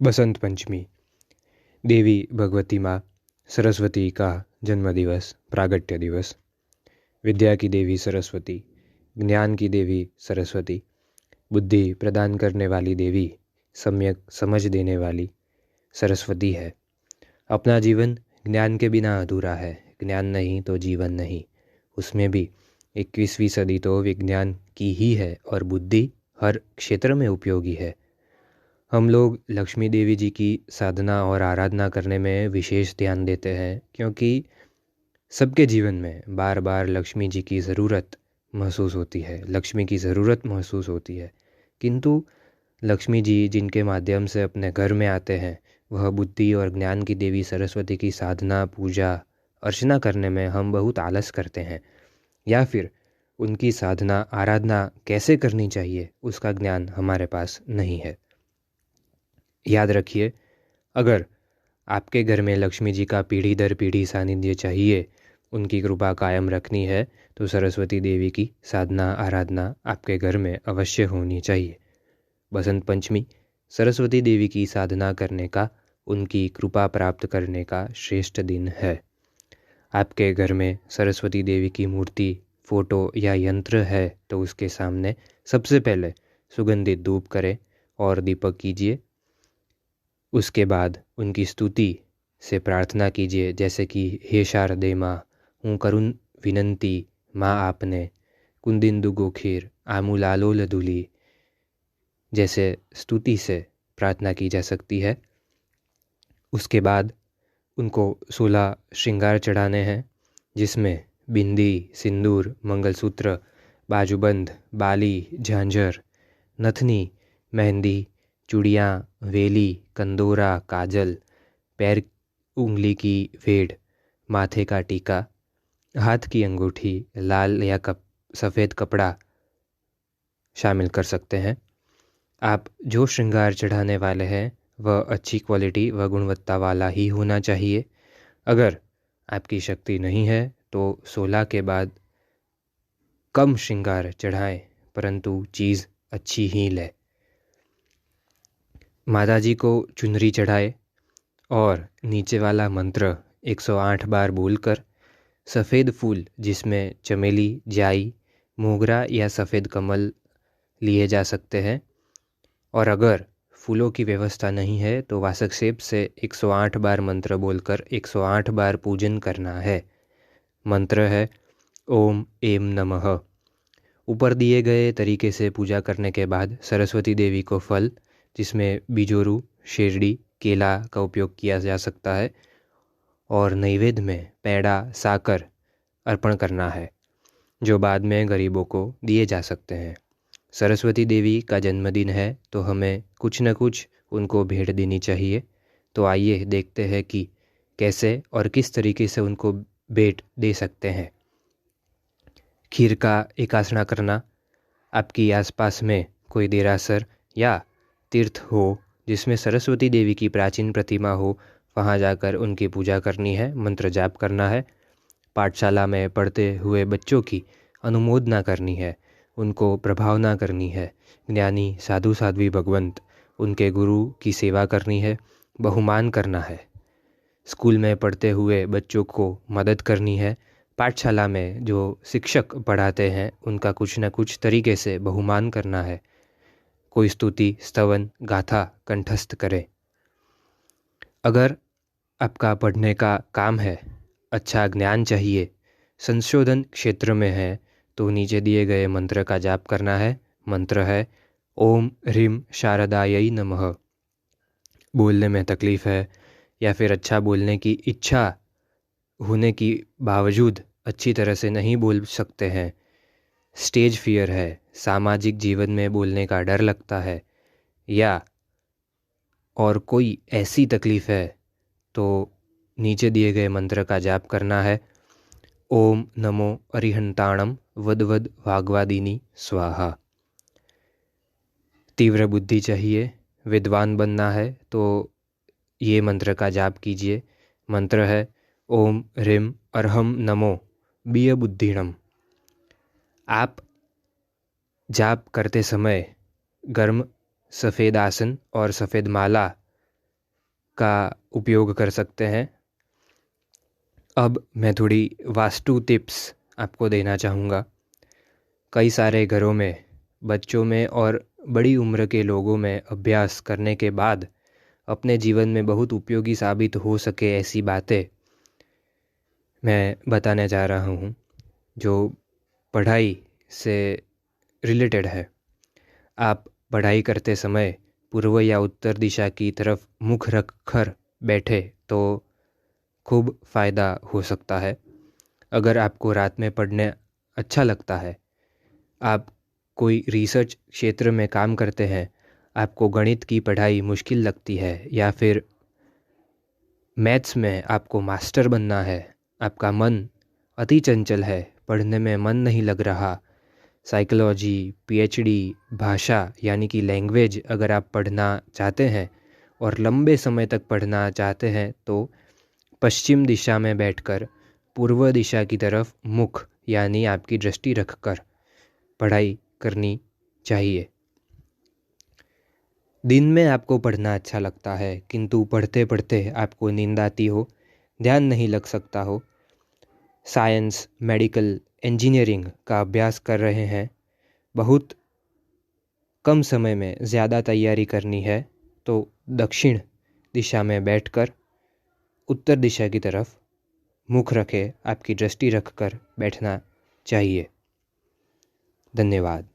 बसंत पंचमी, देवी भगवती माँ सरस्वती का जन्मदिवस, प्रागट्य दिवस। विद्या की देवी सरस्वती, ज्ञान की देवी सरस्वती, बुद्धि प्रदान करने वाली देवी, सम्यक समझ देने वाली सरस्वती है। अपना जीवन ज्ञान के बिना अधूरा है। ज्ञान नहीं तो जीवन नहीं। उसमें भी 21वीं सदी तो विज्ञान की ही है और बुद्धि हर क्षेत्र में उपयोगी है। हम लोग लक्ष्मी देवी जी की साधना और आराधना करने में विशेष ध्यान देते हैं, क्योंकि सबके जीवन में बार बार लक्ष्मी जी की ज़रूरत महसूस होती है, लक्ष्मी की ज़रूरत महसूस होती है। किंतु लक्ष्मी जी जिनके माध्यम से अपने घर में आते हैं, वह बुद्धि और ज्ञान की देवी सरस्वती की साधना, पूजा, अर्चना करने में हम बहुत आलस करते हैं, या फिर उनकी साधना आराधना कैसे करनी चाहिए उसका ज्ञान हमारे पास नहीं है। याद रखिए, अगर आपके घर में लक्ष्मी जी का पीढ़ी दर पीढ़ी सानिध्य चाहिए, उनकी कृपा कायम रखनी है, तो सरस्वती देवी की साधना आराधना आपके घर में अवश्य होनी चाहिए। बसंत पंचमी सरस्वती देवी की साधना करने का, उनकी कृपा प्राप्त करने का श्रेष्ठ दिन है। आपके घर में सरस्वती देवी की मूर्ति, फोटो या यंत्र है तो उसके सामने सबसे पहले सुगंधित धूप करें और दीपक कीजिए। उसके बाद उनकी स्तुति से प्रार्थना कीजिए, जैसे कि हे शारदे माँ, हूँ करुण विनंती माँ आपने, कुंदिंदु गोखीर आमूलालोल धूली, जैसे स्तुति से प्रार्थना की जा सकती है। उसके बाद उनको 16 श्रृंगार चढ़ाने हैं, जिसमें बिंदी, सिंदूर, मंगलसूत्र, बाजूबंद, बाली, झांझर, नथनी, मेहंदी, चूड़ियाँ, वेली, कंदोरा, काजल, पैर उंगली की वेढ़, माथे का टीका, हाथ की अंगूठी, लाल या सफ़ेद कपड़ा शामिल कर सकते हैं। आप जो श्रृंगार चढ़ाने वाले हैं वह अच्छी क्वालिटी व गुणवत्ता वाला ही होना चाहिए। अगर आपकी शक्ति नहीं है तो 16 के बाद कम श्रृंगार चढ़ाएं, परंतु चीज़ अच्छी ही लें। माता जी को चुनरी चढ़ाए और नीचे वाला मंत्र 108 बार बोलकर सफ़ेद फूल, जिसमें चमेली, जाई, मोगरा या सफ़ेद कमल लिए जा सकते हैं, और अगर फूलों की व्यवस्था नहीं है तो वासक सेब से 108 बार मंत्र बोलकर 108 बार पूजन करना है। मंत्र है ओम एम नमः। ऊपर दिए गए तरीके से पूजा करने के बाद सरस्वती देवी को फल, जिसमें बिजोरू, शेरडी, केला का उपयोग किया जा सकता है, और नैवेद्य में पेड़ा, साकर अर्पण करना है, जो बाद में गरीबों को दिए जा सकते हैं। सरस्वती देवी का जन्मदिन है तो हमें कुछ न कुछ उनको भेंट देनी चाहिए। तो आइए देखते हैं कि कैसे और किस तरीके से उनको भेंट दे सकते हैं। खीर का एकासना करना। आपकी आसपास में कोई देरासर या तीर्थ हो जिसमें सरस्वती देवी की प्राचीन प्रतिमा हो, वहाँ जाकर उनकी पूजा करनी है, मंत्र जाप करना है। पाठशाला में पढ़ते हुए बच्चों की अनुमोदना करनी है, उनको प्रभावना करनी है। ज्ञानी साधु साध्वी भगवंत, उनके गुरु की सेवा करनी है, बहुमान करना है। स्कूल में पढ़ते हुए बच्चों को मदद करनी है। पाठशाला में जो शिक्षक पढ़ाते हैं उनका कुछ न कुछ तरीके से बहुमान करना है। कोई स्तुति, स्तवन, गाथा कंठस्थ करे। अगर आपका पढ़ने का काम है, अच्छा ज्ञान चाहिए, संशोधन क्षेत्र में है, तो नीचे दिए गए मंत्र का जाप करना है। मंत्र है ओम ह्रीम शारदायै नमः। बोलने में तकलीफ़ है या फिर अच्छा बोलने की इच्छा होने की बावजूद अच्छी तरह से नहीं बोल सकते हैं, स्टेज फियर है, सामाजिक जीवन में बोलने का डर लगता है, या और कोई ऐसी तकलीफ़ है, तो नीचे दिए गए मंत्र का जाप करना है। ओम नमो अरिहंताणम वदवद वाग्वादिनी स्वाहा। तीव्र बुद्धि चाहिए, विद्वान बनना है, तो ये मंत्र का जाप कीजिए। मंत्र है ओम ह्रीम अर्हम नमो बिय बुद्धिणम। आप जाप करते समय गर्म सफ़ेद आसन और सफ़ेद माला का उपयोग कर सकते हैं। अब मैं थोड़ी वास्तु टिप्स आपको देना चाहूँगा। कई सारे घरों में, बच्चों में और बड़ी उम्र के लोगों में अभ्यास करने के बाद अपने जीवन में बहुत उपयोगी साबित हो सके ऐसी बातें मैं बताने जा रहा हूँ, जो पढ़ाई से रिलेटेड है। आप पढ़ाई करते समय पूर्व या उत्तर दिशा की तरफ मुख रख कर बैठे तो खूब फ़ायदा हो सकता है। अगर आपको रात में पढ़ने अच्छा लगता है, आप कोई रिसर्च क्षेत्र में काम करते हैं, आपको गणित की पढ़ाई मुश्किल लगती है, या फिर मैथ्स में आपको मास्टर बनना है, आपका मन अति चंचल है, पढ़ने में मन नहीं लग रहा, साइकोलॉजी, पीएचडी, भाषा यानी कि लैंग्वेज अगर आप पढ़ना चाहते हैं और लंबे समय तक पढ़ना चाहते हैं, तो पश्चिम दिशा में बैठकर पूर्व दिशा की तरफ मुख यानी आपकी दृष्टि रखकर पढ़ाई करनी चाहिए। दिन में आपको पढ़ना अच्छा लगता है, किंतु पढ़ते पढ़ते आपको नींद आती हो, ध्यान नहीं लग सकता हो, साइंस, मेडिकल, इंजीनियरिंग का अभ्यास कर रहे हैं, बहुत कम समय में ज़्यादा तैयारी करनी है, तो दक्षिण दिशा में बैठकर उत्तर दिशा की तरफ मुख रखे आपकी दृष्टि रखकर बैठना चाहिए। धन्यवाद।